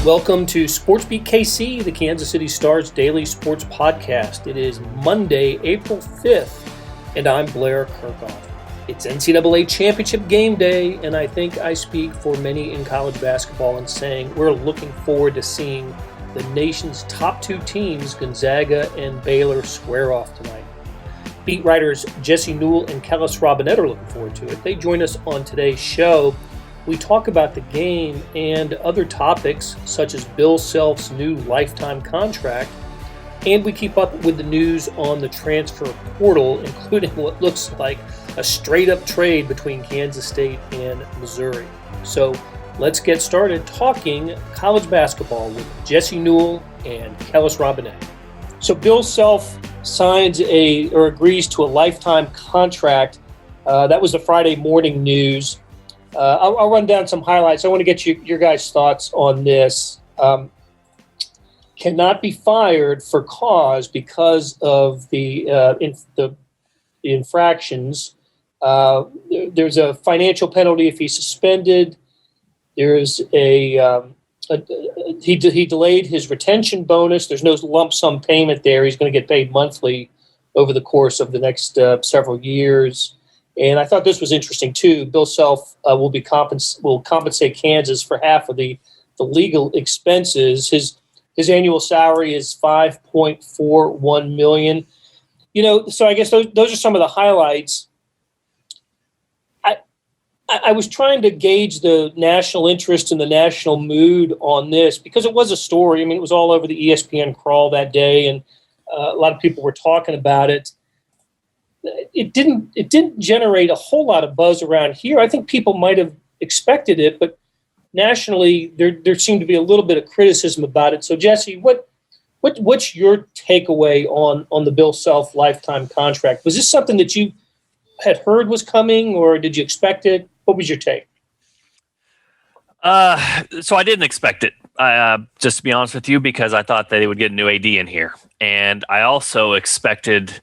Welcome to SportsBeat KC, the Kansas City Star's daily sports podcast. It is Monday, April 5th, and I'm Blair Kerkhoff. It's NCAA Championship game day, and I think I speak for many in college basketball in saying we're looking forward to seeing the nation's top two teams, Gonzaga and Baylor, square off tonight. Beat writers Jesse Newell and Kellis Robinett are looking forward to it. They join us on today's show. We talk about the game and other topics such as Bill Self's new lifetime contract, and we keep up with the news on the transfer portal, including what looks like a straight-up trade between Kansas State and Missouri. So let's get started talking college basketball with Jesse Newell and Kellis Robinett. So Bill Self signs agrees to a lifetime contract. That was the Friday morning news. I'll run down some highlights. I want to get your guys' thoughts on this. Cannot be fired for cause because of the infractions. There's a financial penalty if he's suspended. There's he delayed his retention bonus. There's no lump sum payment there. He's going to get paid monthly over the course of the next several years. And I thought this was interesting too. Bill Self will compensate Kansas for half of the legal expenses. His annual salary is $5.41 million. So I guess those are some of the highlights. I was trying to gauge the national interest and the national mood on this because it was a story. I mean, it was all over the ESPN crawl that day, and a lot of people were talking about it. It didn't generate a whole lot of buzz around here. I think people might have expected it, but nationally there seemed to be a little bit of criticism about it. So Jesse, what's your takeaway on the Bill Self lifetime contract? Was this something that you had heard was coming, or did you expect it? What was your take? So I didn't expect it, just to be honest with you, because I thought that they would get a new AD in here. And I also expected,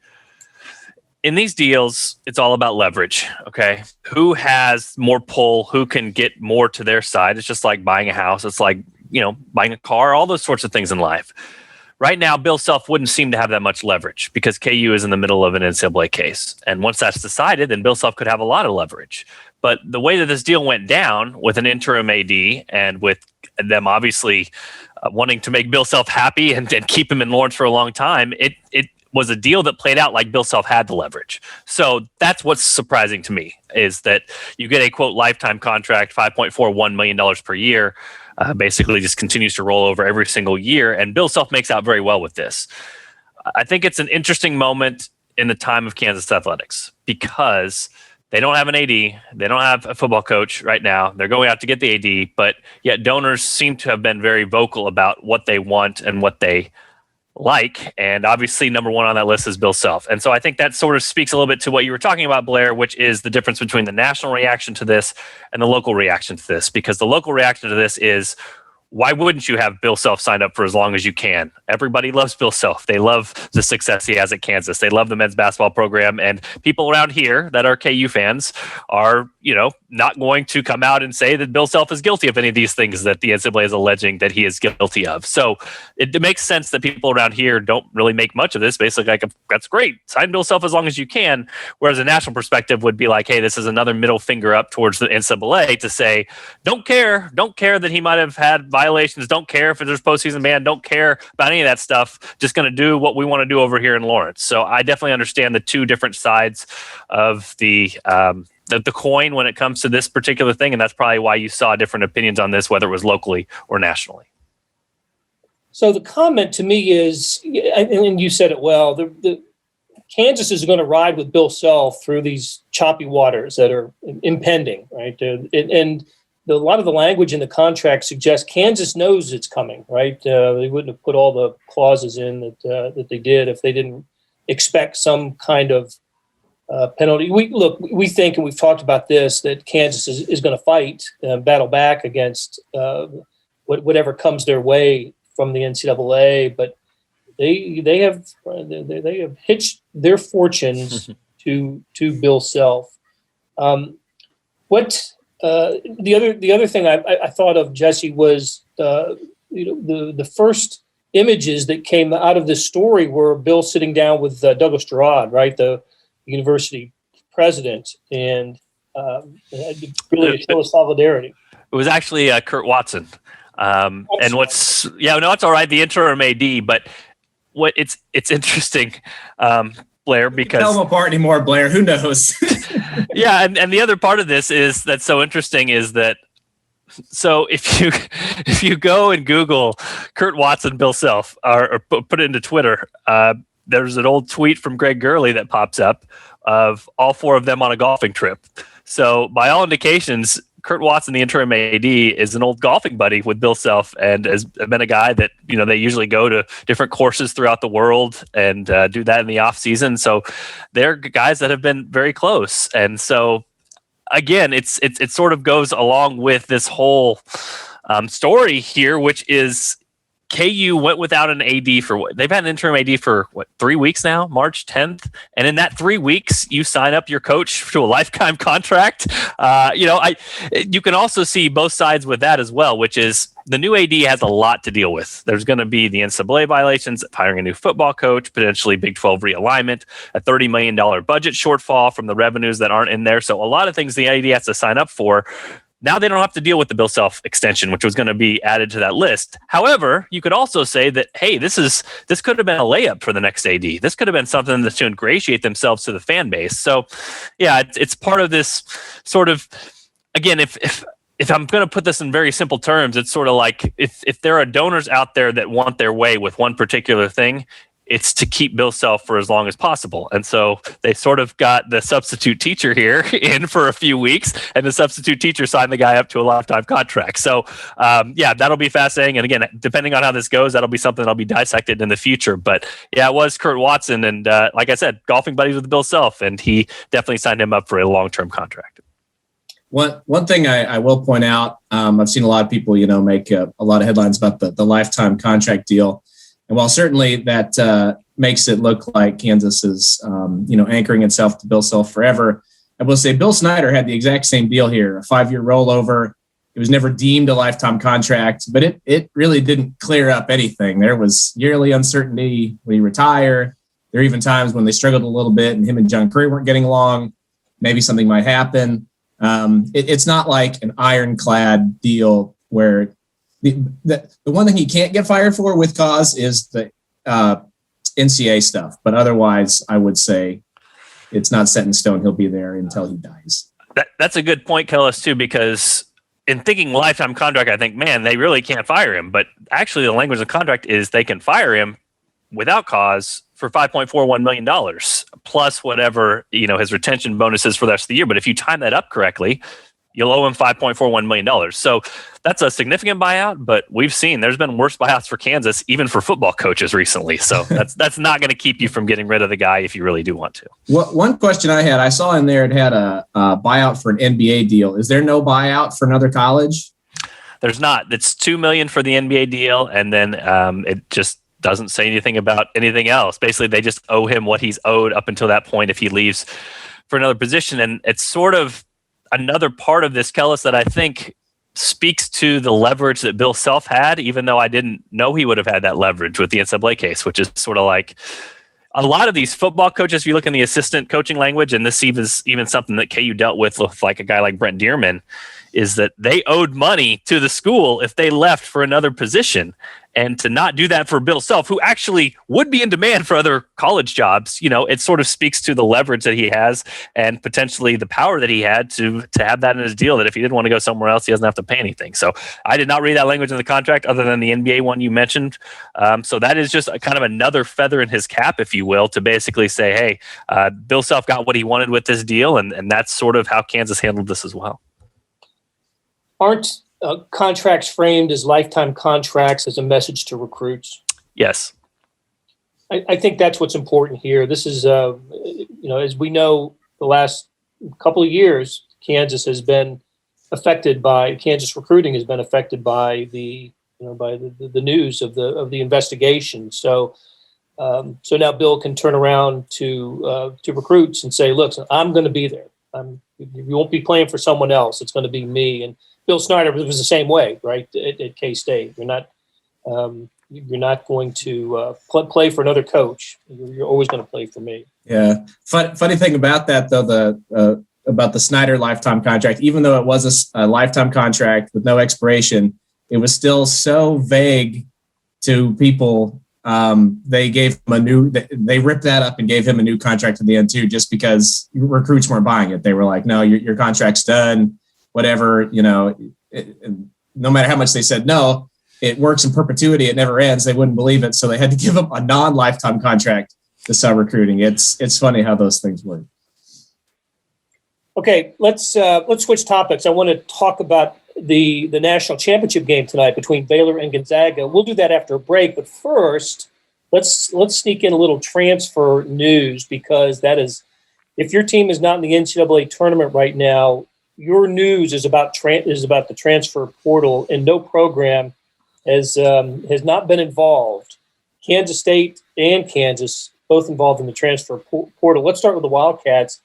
in these deals, it's all about leverage, okay? Who has more pull, who can get more to their side? It's just like buying a house. It's like, buying a car, all those sorts of things in life. Right now, Bill Self wouldn't seem to have that much leverage because KU is in the middle of an NCAA case. And once that's decided, then Bill Self could have a lot of leverage. But the way that this deal went down with an interim AD and with them obviously wanting to make Bill Self happy and keep him in Lawrence for a long time, it was a deal that played out like Bill Self had the leverage. So that's what's surprising to me, is that you get a, quote, lifetime contract, $5.41 million per year, basically just continues to roll over every single year, and Bill Self makes out very well with this. I think it's an interesting moment in the time of Kansas athletics because they don't have an AD, they don't have a football coach right now. They're going out to get the AD, but yet donors seem to have been very vocal about what they want and what they like, and obviously number one on that list is Bill Self. And so I think that sort of speaks a little bit to what you were talking about, Blair, which is the difference between the national reaction to this and the local reaction to this, because the local reaction to this is, why wouldn't you have Bill Self signed up for as long as you can? Everybody loves Bill Self. They love the success he has at Kansas. They love the men's basketball program. And people around here that are KU fans are, not going to come out and say that Bill Self is guilty of any of these things that the NCAA is alleging that he is guilty of. So it makes sense that people around here don't really make much of this. Basically, like, that's great. Sign Bill Self as long as you can. Whereas a national perspective would be like, hey, this is another middle finger up towards the NCAA to say, don't care that he might have had violations. Don't care if there's postseason ban. Don't care about any of that stuff. Just going to do what we want to do over here in Lawrence. So I definitely understand the two different sides of the coin when it comes to this particular thing, and that's probably why you saw different opinions on this, whether it was locally or nationally. So the comment to me is, and you said it well, the Kansas is going to ride with Bill Self through these choppy waters that are impending, right? And a lot of the language in the contract suggests Kansas knows it's coming, right? They wouldn't have put all the clauses in that they did if they didn't expect some kind of penalty. We think, and we've talked about this, that Kansas is going to fight, battle back against whatever comes their way from the NCAA. But they have hitched their fortunes to Bill Self. The other thing I thought of, Jesse, was the first images that came out of this story were Bill sitting down with Douglas Gerard, right, the university president, and really a show of solidarity. It was actually Kurt Watson. And it's all right, the interim AD, but it's interesting, Blair, because tell them apart anymore, Blair. Who knows? Yeah, and the other part of this is that's so interesting is that so if you go and Google Kurt Watson, Bill Self, or put it into Twitter, there's an old tweet from Greg Gurley that pops up of all four of them on a golfing trip. So by all indications, Kurt Watson, the interim AD, is an old golfing buddy with Bill Self and has been a guy that, they usually go to different courses throughout the world and do that in the off season. So they're guys that have been very close. And so again, it sort of goes along with this whole story here, which is KU went without an AD they've had an interim AD for 3 weeks now, March 10th. And in that 3 weeks, you sign up your coach to a lifetime contract. You can also see both sides with that as well, which is the new AD has a lot to deal with. There's going to be the NCAA violations, hiring a new football coach, potentially Big 12 realignment, a $30 million budget shortfall from the revenues that aren't in there. So a lot of things the AD has to sign up for. Now they don't have to deal with the Bill Self extension, which was going to be added to that list. However, you could also say that, hey, this could have been a layup for the next AD. This could have been something to ingratiate themselves to the fan base. So, yeah, it's part of this sort of, again, if I'm going to put this in very simple terms, it's sort of like if there are donors out there that want their way with one particular thing, it's to keep Bill Self for as long as possible. And so they sort of got the substitute teacher here in for a few weeks, and the substitute teacher signed the guy up to a lifetime contract. So, that'll be fascinating. And again, depending on how this goes, that'll be something that'll be dissected in the future. But yeah, it was Kurt Watson. And like I said, golfing buddies with Bill Self, and he definitely signed him up for a long-term contract. One thing I will point out, I've seen a lot of people, make a lot of headlines about the lifetime contract deal. And while certainly that makes it look like Kansas is, anchoring itself to Bill Self forever, I will say Bill Snyder had the exact same deal here, a 5-year rollover. It was never deemed a lifetime contract, but it really didn't clear up anything. There was yearly uncertainty when he retired. There were even times when they struggled a little bit and him and John Curry weren't getting along. Maybe something might happen. It's not like an ironclad deal where the one thing he can't get fired for with cause is the Ncaa stuff. But otherwise, I would say it's not set in stone. He'll be there until he dies. That's a good point, Kellis, too, because in thinking lifetime contract, I think, man, they really can't fire him. But actually, the language of the contract is they can fire him without cause for $5.41 million plus whatever, his retention bonuses for the rest of the year. But if you time that up correctly, you'll owe him $5.41 million. So that's a significant buyout, but we've seen there's been worse buyouts for Kansas, even for football coaches recently. So that's not going to keep you from getting rid of the guy if you really do want to. One question I had, I saw in there it had a buyout for an NBA deal. Is there no buyout for another college? There's not. It's $2 million for the NBA deal, and then it just doesn't say anything about anything else. Basically, they just owe him what he's owed up until that point if he leaves for another position. And it's sort of another part of this, Kellis, that I think speaks to the leverage that Bill Self had, even though I didn't know he would have had that leverage with the NCAA case, which is sort of like a lot of these football coaches, if you look in the assistant coaching language, and this is even something that KU dealt with like a guy like Brent Dearman, is that they owed money to the school if they left for another position. And to not do that for Bill Self, who actually would be in demand for other college jobs, it sort of speaks to the leverage that he has and potentially the power that he had to have that in his deal, that if he didn't want to go somewhere else, he doesn't have to pay anything. So I did not read that language in the contract other than the NBA one you mentioned. So that is just kind of another feather in his cap, if you will, to basically say, hey, Bill Self got what he wanted with this deal. And that's sort of how Kansas handled this as well. Aren't contracts framed as lifetime contracts as a message to recruits? Yes. I think that's what's important here. This is, as we know, the last couple of years, Kansas recruiting has been affected by the news of the investigation. So now Bill can turn around to recruits and say, look, I'm going to be there. You won't be playing for someone else. It's going to be me. And Bill Snyder was the same way, right, at K-State. You're not You're not going to play for another coach. You're always going to play for me. Yeah. Funny thing about that, though, about the Snyder lifetime contract, even though it was a lifetime contract with no expiration, it was still so vague to people. They gave him they ripped that up and gave him a new contract at the end too, just because recruits weren't buying it. They were like, no, your contract's done, whatever, no matter how much they said, no, it works in perpetuity. It never ends. They wouldn't believe it. So they had to give him a non-lifetime contract to sell recruiting. It's funny how those things work. Okay, let's switch topics. I want to talk about the national championship game tonight between Baylor and Gonzaga. We'll do that after a break, but first, let's sneak in a little transfer news, because that is, if your team is not in the NCAA tournament right now, your news is about the transfer portal, and no program has not been involved. Kansas State and Kansas both involved in the transfer portal. Let's start with the Wildcats.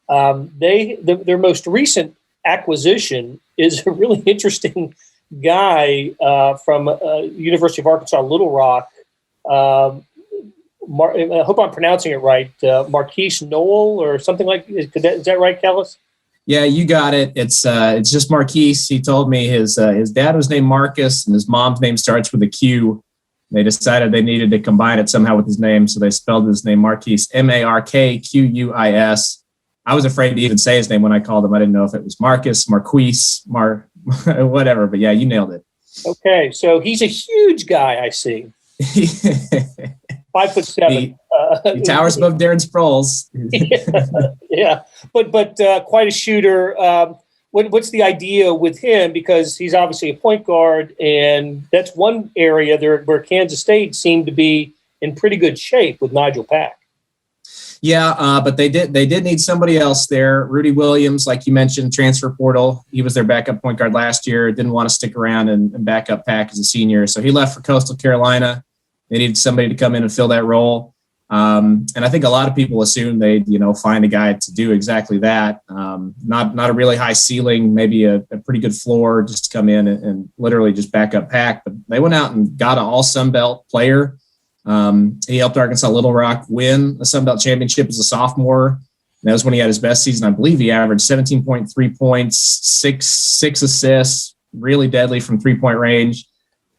Their most recent acquisition is a really interesting guy from University of Arkansas Little Rock. I hope I'm pronouncing it right. Markquis Nowell or something like that. Is that right, Kellis? Yeah, you got it. It's just Markquis. He told me his dad was named Marcus and his mom's name starts with a Q. They decided they needed to combine it somehow with his name, so they spelled his name Markquis, Markquis. I was afraid to even say his name when I called him. I didn't know if it was Marcus, Markquis, whatever. But yeah, you nailed it. Okay, so he's a huge guy, I see. 5'7". He towers above Darren Sproles. yeah. But quite a shooter. What's the idea with him? Because he's obviously a point guard, and that's one area there where Kansas State seemed to be in pretty good shape with Nigel Pack. Yeah, but they did need somebody else there. Rudy Williams, like you mentioned, transfer portal. He was their backup point guard last year. Didn't want to stick around and back up Pack as a senior, so he left for Coastal Carolina. They needed somebody to come in and fill that role. And I think a lot of people assume they'd, find a guy to do exactly that. Not a really high ceiling, maybe a pretty good floor, just to come in and literally just back up Pack. But they went out and got an all Sun Belt player. He helped Arkansas Little Rock win a Sun Belt championship as a sophomore. And that was when he had his best season. I believe he averaged 17.3 points, six assists, really deadly from 3-point range.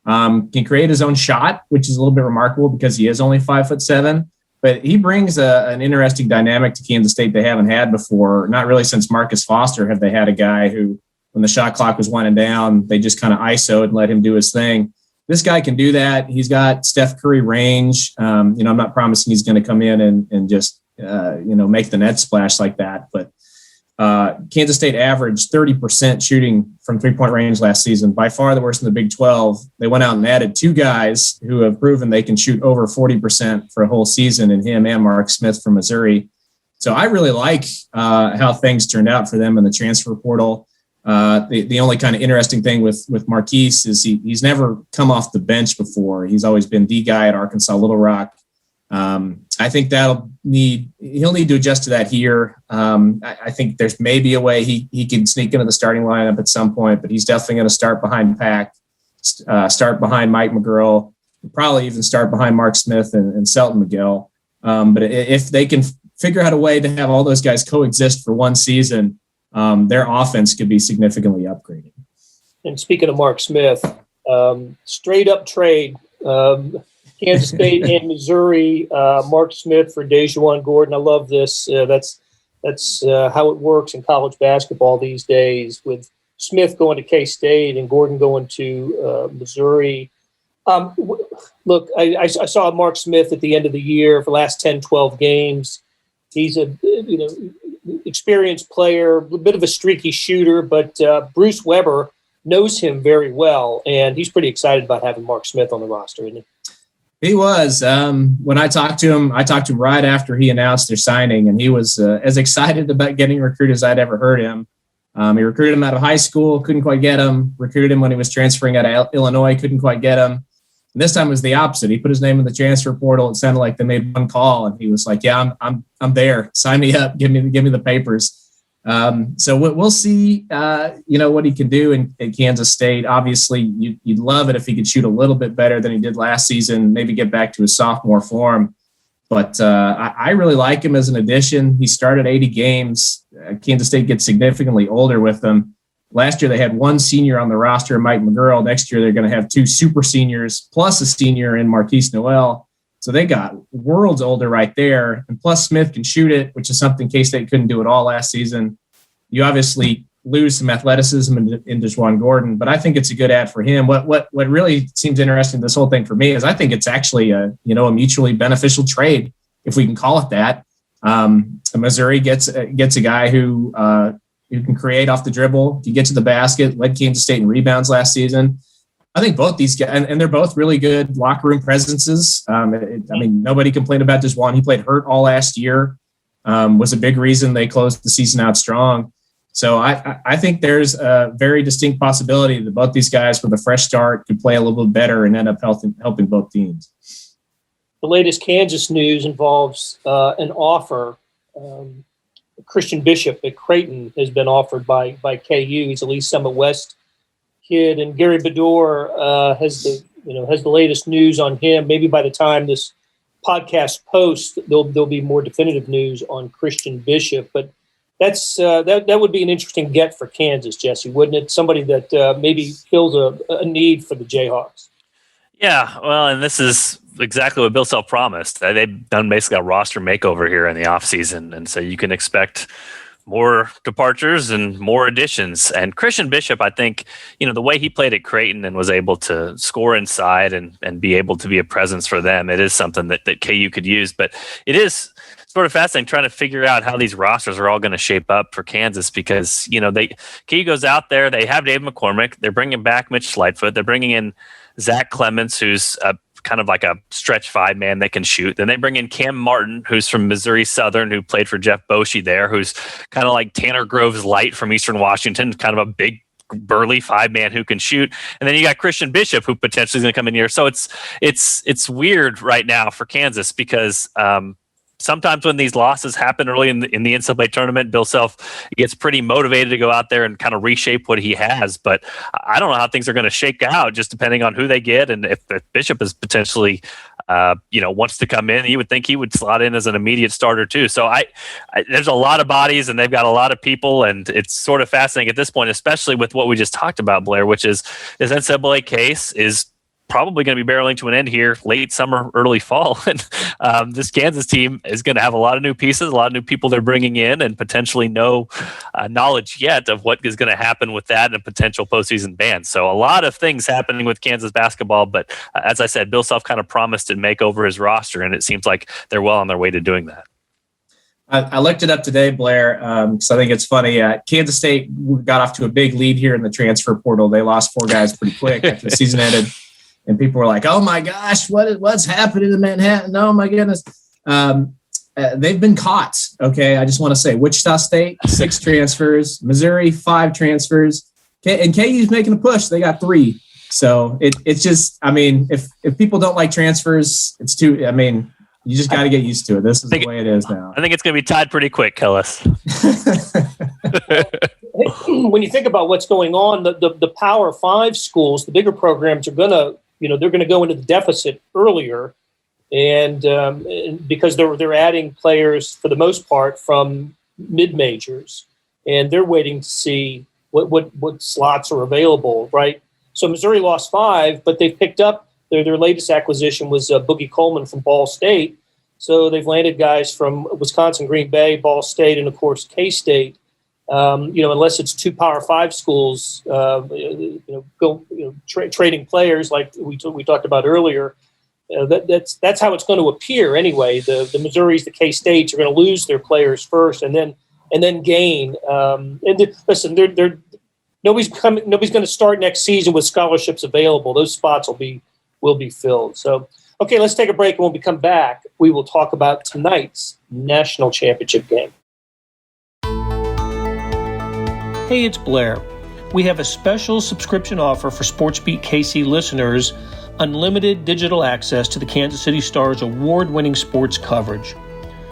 Can create his own shot, which is a little bit remarkable because he is only 5'7". But he brings an interesting dynamic to Kansas State they haven't had before. Not really since Marcus Foster have they had a guy who, when the shot clock was winding down, they just kind of ISO'd and let him do his thing. This guy can do that. He's got Steph Curry range. I'm not promising he's going to come in and just, make the net splash like that. But Kansas State averaged 30% shooting from 3-point range last season, by far the worst in the Big 12. They went out and added two guys who have proven they can shoot over 40% for a whole season, in him and Mark Smith from Missouri. So I really like how things turned out for them in the transfer portal. The only kind of interesting thing with Markquis is he's never come off the bench before. He's always been the guy at Arkansas Little Rock. I think he'll need to adjust to that here. I think there's maybe a way he can sneak into the starting lineup at some point, but he's definitely going to start behind Pack, start behind Mike McGurl, probably even start behind Mark Smith and Selton Miguel. But if they can figure out a way to have all those guys coexist for one season, their offense could be significantly upgraded. And speaking of Mark Smith, straight up trade, Kansas State and Missouri, Mark Smith for Dejuan Gordon. I love this. That's how it works in college basketball these days, with Smith going to K-State and Gordon going to Missouri. Look, I saw Mark Smith at the end of the year for the last 10, 12 games. He's a experienced player, a bit of a streaky shooter, but Bruce Weber knows him very well, and he's pretty excited about having Mark Smith on the roster, isn't he? He was. When I talked to him right after he announced their signing, and he was as excited about getting recruited as I'd ever heard him. He recruited him out of high school, couldn't quite get him. Recruited him when he was transferring out of Illinois, couldn't quite get him. And this time it was the opposite. He put his name in the transfer portal. It sounded like they made one call, and he was like, "Yeah, I'm there. Sign me up. Give me the papers." So we'll see, what he can do in Kansas State. Obviously, you'd love it if he could shoot a little bit better than he did last season, maybe get back to his sophomore form. But I really like him as an addition. He started 80 games. Kansas State gets significantly older with him. Last year, they had one senior on the roster, Mike McGurl. Next year, they're going to have two super seniors plus a senior in Markquis Nowell. So they got worlds older right there. And plus Smith can shoot it, which is something K-State couldn't do at all last season. You obviously lose some athleticism in Dejuan Gordon, but I think it's a good add for him. What really seems interesting in this whole thing for me is I think it's actually a mutually beneficial trade, if we can call it that. Missouri gets a guy who can create off the dribble, can get to the basket, led Kansas State in rebounds last season. I think both these guys, and they're both really good locker room presences. Nobody complained about Dejuan. He played hurt all last year, was a big reason they closed the season out strong. So I think there's a very distinct possibility that both these guys with a fresh start could play a little bit better and end up helping both teams. The latest Kansas news involves an offer. Christian Bishop at Creighton has been offered by KU. He's a Lee Summit West kid, and Gary Bedore has the latest news on him. Maybe by the time this podcast posts, there'll be more definitive news on Christian Bishop. But that would be an interesting get for Kansas, Jesse, wouldn't it? Somebody that maybe fills a need for the Jayhawks. Yeah, well, and this is exactly what Bill Self promised. They've done basically a roster makeover here in the offseason, and so you can expect more departures and more additions. And Christian Bishop, I think, the way he played at Creighton and was able to score inside and be able to be a presence for them, it is something that KU could use. But it is sort of fascinating trying to figure out how these rosters are all going to shape up for Kansas because, KU goes out there, they have Dave McCormick, they're bringing back Mitch Lightfoot, they're bringing in Zach Clements, who's kind of like a stretch five man that can shoot. Then they bring in Cam Martin, who's from Missouri Southern, who played for Jeff Boschee there, who's kind of like Tanner Groves Light from Eastern Washington, kind of a big, burly five man who can shoot. And then you got Christian Bishop, who potentially is going to come in here. So it's weird right now for Kansas because sometimes when these losses happen early in the NCAA tournament, Bill Self gets pretty motivated to go out there and kind of reshape what he has. But I don't know how things are going to shake out, just depending on who they get. And if Bishop is potentially, wants to come in, you would think he would slot in as an immediate starter too. So there's a lot of bodies and they've got a lot of people. And it's sort of fascinating at this point, especially with what we just talked about, Blair, which is this NCAA case is probably going to be barreling to an end here late summer, early fall. And this Kansas team is going to have a lot of new pieces, a lot of new people they're bringing in, and potentially no knowledge yet of what is going to happen with that and a potential postseason ban. So a lot of things happening with Kansas basketball. But as I said, Bill Self kind of promised to make over his roster, and it seems like they're well on their way to doing that. I looked it up today, Blair, because I think it's funny. Kansas State got off to a big lead here in the transfer portal. They lost 4 guys pretty quick after the season ended. And people were like, oh, my gosh, what's happening in Manhattan? Oh, my goodness. They've been caught, okay? I just want to say Wichita State, 6 transfers. Missouri, 5 transfers. And KU's making a push. They got 3. So it's just, if people don't like transfers, it's too, you just got to get used to it. This is the way it is now. I think it's going to be tied pretty quick, Kellis. When you think about what's going on, the Power 5 schools, the bigger programs are going to, they're going to go into the deficit earlier, and because they're adding players for the most part from mid majors, and they're waiting to see what slots are available, right? So Missouri lost 5, but they've picked up their latest acquisition was Boogie Coleman from Ball State, so they've landed guys from Wisconsin, Green Bay, Ball State, and of course K-State. Unless it's 2 Power 5 schools, trading players like we talked about earlier, that's how it's going to appear anyway. The Missouris, the K-States are going to lose their players first, and then gain. Listen, nobody's going to start next season with scholarships available. Those spots will be filled. So, okay, let's take a break, and when we come back, we will talk about tonight's national championship game. Hey, it's Blair. We have a special subscription offer for SportsBeat KC listeners, unlimited digital access to the Kansas City Star's award-winning sports coverage.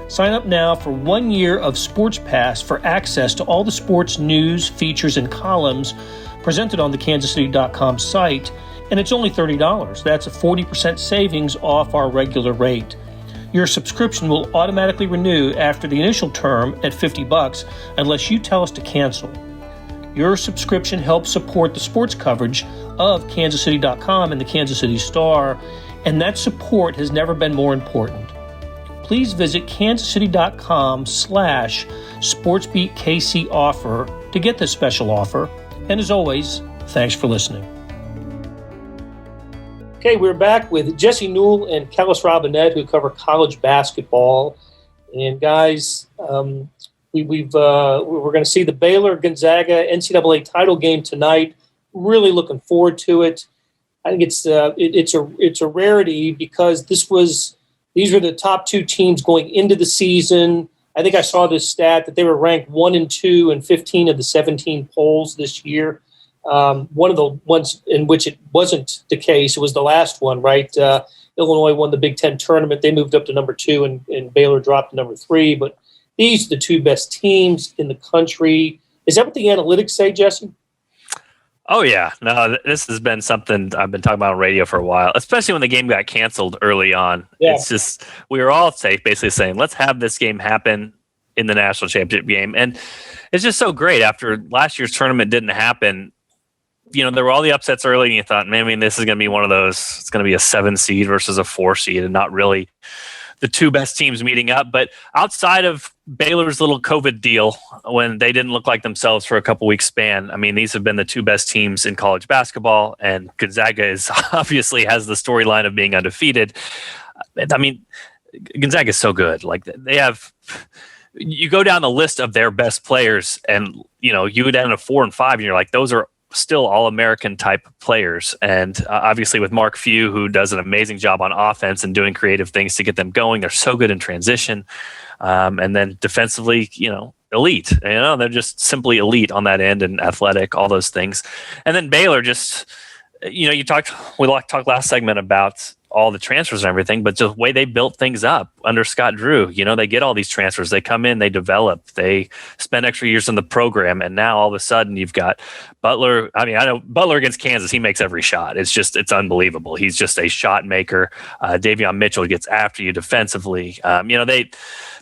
Sign up now for 1 year of Sports Pass for access to all the sports news, features, and columns presented on the kansascity.com site, and it's only $30. That's a 40% savings off our regular rate. Your subscription will automatically renew after the initial term at $50 unless you tell us to cancel. Your subscription helps support the sports coverage of kansascity.com and the Kansas City Star, and that support has never been more important. Please visit kansascity.com/SportsBeat KC offer to get this special offer. And as always, thanks for listening. Okay, we're back with Jesse Newell and Kellis Robinett, who cover college basketball. And guys, we're going to see the Baylor Gonzaga NCAA title game tonight. Really looking forward to it. I think it's a rarity because these were the top two teams going into the season. I think I saw this stat that they were ranked 1 and 2 in 15 of the 17 polls this year. One of the ones in which it wasn't the case, it was the last one, right? Illinois won the Big Ten tournament. They moved up to number 2, and Baylor dropped to number 3. But these are the two best teams in the country. Is that what the analytics say, Jesse? Oh, yeah. No, this has been something I've been talking about on radio for a while, especially when the game got canceled early on. Yeah. It's just, we were all safe, basically saying, let's have this game happen in the national championship game. And it's just so great. After last year's tournament didn't happen, you know, there were all the upsets early, and you thought, man, I mean, this is going to be one of those, it's going to be a 7 seed versus a 4 seed and not really the two best teams meeting up. But outside of Baylor's little COVID deal, when they didn't look like themselves for a couple weeks span, I mean, these have been the two best teams in college basketball, and Gonzaga is obviously has the storyline of being undefeated. I mean, Gonzaga is so good. Like, they have, you go down the list of their best players, and, you know, you go down to 4 and 5, and you're like, those are still all-American type players. And obviously with Markquis, who does an amazing job on offense and doing creative things to get them going. They're so good in transition. And then defensively, you know, elite. You know, they're just simply elite on that end and athletic, all those things. And then Baylor just, you know, we talked last segment about all the transfers and everything, but just the way they built things up under Scott Drew, you know, they get all these transfers, they come in, they develop, they spend extra years in the program. And now all of a sudden you've got Butler. I mean, I know Butler against Kansas, he makes every shot. It's unbelievable. He's just a shot maker. Davion Mitchell gets after you defensively. You know,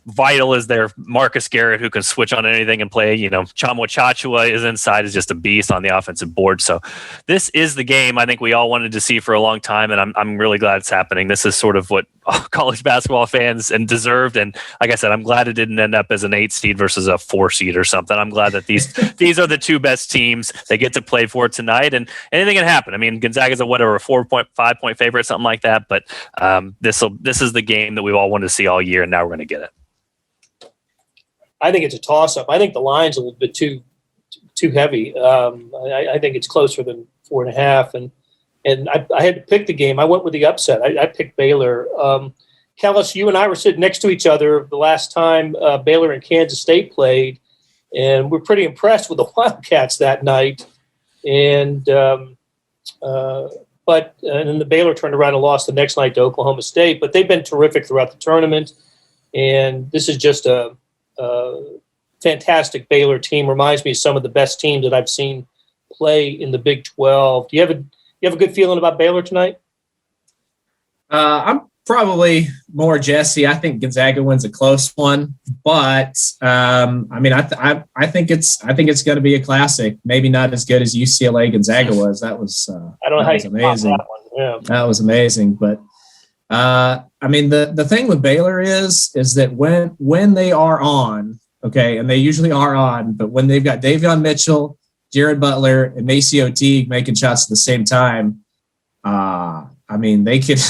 Vital is their Marcus Garrett, who can switch on anything and play. You know, Chamo Chachua is inside, is just a beast on the offensive board. So this is the game I think we all wanted to see for a long time, and I'm really glad it's happening. This is sort of what college basketball fans and deserved. And like I said, I'm glad it didn't end up as an 8 seed versus a 4 seed or something. I'm glad that these are the two best teams. They get to play for it tonight, and anything can happen. I mean, Gonzaga's a 4.5 point favorite, something like that. But this is the game that we've all wanted to see all year, and now we're going to get it. I think it's a toss-up. I think the line's a little bit too heavy. I think it's closer than 4.5, and I had to pick the game. I went with the upset. I picked Baylor. Kellis, you and I were sitting next to each other the last time Baylor and Kansas State played, and we're pretty impressed with the Wildcats that night. And then the Baylor turned around and lost the next night to Oklahoma State. But they've been terrific throughout the tournament, and this is just a fantastic Baylor team. Reminds me of some of the best teams that I've seen play in the Big 12. Do you have a good feeling about Baylor tonight? I'm probably more Jesse. I think Gonzaga wins a close one, but I mean, I think it's going to be a classic. Maybe not as good as UCLA Gonzaga was. That was I don't know how you amazing. That one. Yeah. That was amazing, but. I mean, the thing with Baylor is that when they are on, okay, and they usually are on, but when they've got Davion Mitchell, Jared Butler, and Maceo Teague making shots at the same time, I mean, they could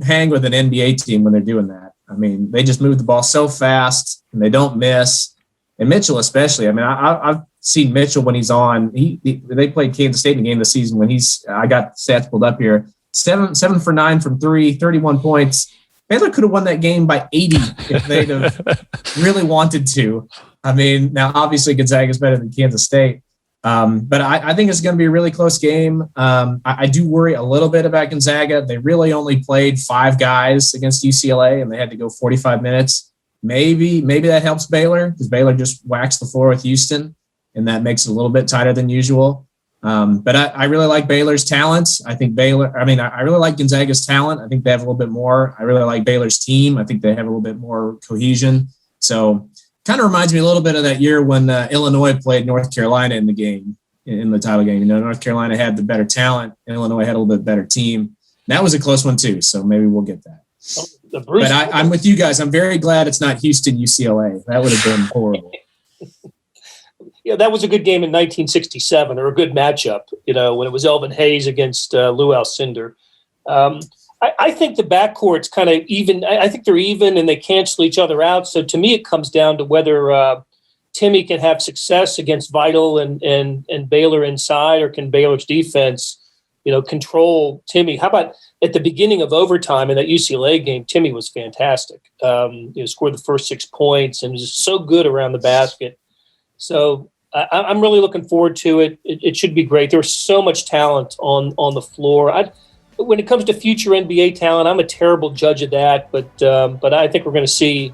hang with an NBA team when they're doing that. I mean, they just move the ball so fast and they don't miss. And Mitchell especially. I mean, I've seen Mitchell when he's on. They played Kansas State in the game this season when I got stats pulled up here. 7 for 9 from 3, 31 points. Baylor could have won that game by 80 if they'd have really wanted to. I mean, now obviously Gonzaga is better than Kansas State, But I think it's going to be a really close game. I do worry a little bit about Gonzaga. They really only played 5 guys against UCLA, and they had to go 45 minutes. Maybe that helps Baylor, because Baylor just waxed the floor with Houston, and that makes it a little bit tighter than usual. But I really like Baylor's talent. I really like Gonzaga's talent. I think they have a little bit more. I really like Baylor's team. I think they have a little bit more cohesion. So kind of reminds me a little bit of that year when Illinois played North Carolina in the game, in the title game. North Carolina had the better talent. Illinois had a little bit better team. That was a close one too, so maybe we'll get that. But I'm with you guys. I'm very glad it's not Houston UCLA. That would have been horrible. Yeah, that was a good game in 1967, or a good matchup, when it was Elvin Hayes against Lou Alcindor. I think the backcourt's kind of even. I think they're even, and they cancel each other out. So to me, it comes down to whether Timmy can have success against Vital and Baylor inside, or can Baylor's defense, control Timmy. How about at the beginning of overtime in that UCLA game? Timmy was fantastic. Scored the first 6 points and was just so good around the basket. So I'm really looking forward to it. It should be great. There's so much talent on the floor. When it comes to future NBA talent, I'm a terrible judge of that, but I think we're going to see,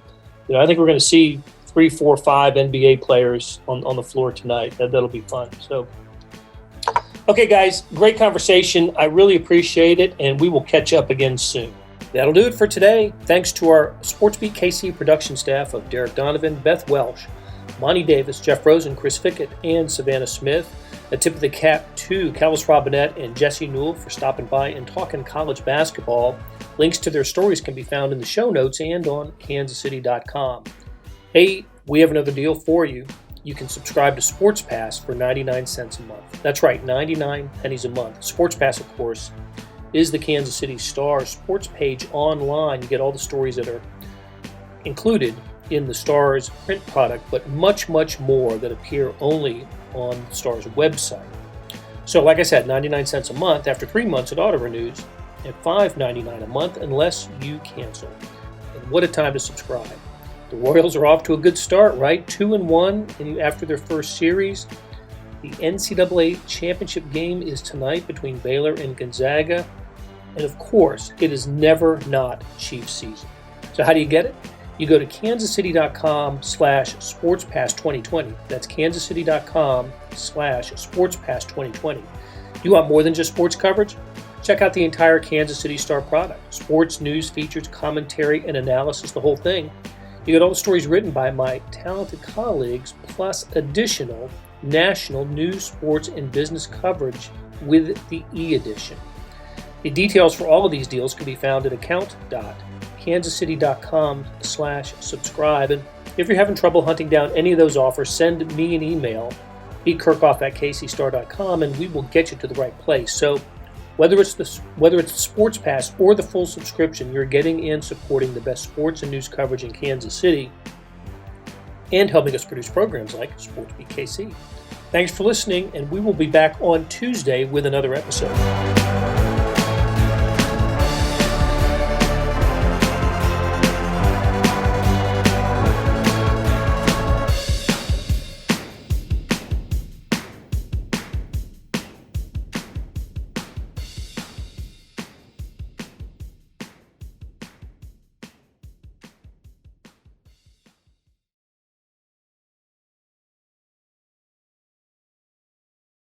3, 4, 5 NBA players on the floor tonight. That'll be fun. So, okay, guys, great conversation. I really appreciate it, and we will catch up again soon. That'll do it for today. Thanks to our SportsBeat KC production staff of Derek Donovan, Beth Welsh, Monty Davis, Jeff Rosen, Chris Fickett, and Savannah Smith. A tip of the cap to Kellis, Robinett, and Jesse Newell for stopping by and talking college basketball. Links to their stories can be found in the show notes and on kansascity.com. Hey, we have another deal for you. You can subscribe to Sports Pass for 99 cents a month. That's right, 99 pennies a month. Sports Pass, of course, is the Kansas City Star sports page online. You get all the stories that are included in the Star's print product, but much, much more that appear only on the Star's website. So like I said, 99 cents a month. After 3 months, it auto-renews at $5.99 a month unless you cancel. And what a time to subscribe. The Royals are off to a good start, right? 2-1 after their first series. The NCAA championship game is tonight between Baylor and Gonzaga. And of course, it is never not Chiefs season. So how do you get it? You go to kansascity.com/sportspass2020. That's kansascity.com/sportspass2020. You want more than just sports coverage? Check out the entire Kansas City Star product. Sports, news, features, commentary, and analysis, the whole thing. You get all the stories written by my talented colleagues, plus additional national news, sports, and business coverage with the e-edition. The details for all of these deals can be found at account.kansascity.com/subscribe. And if you're having trouble hunting down any of those offers, send me an email, bkerkhoff@kcstar.com, and we will get you to the right place. So whether it's the Sports Pass or the full subscription, you're getting and supporting the best sports and news coverage in Kansas City and helping us produce programs like SportsBeat KC. Thanks for listening, and we will be back on Tuesday with another episode.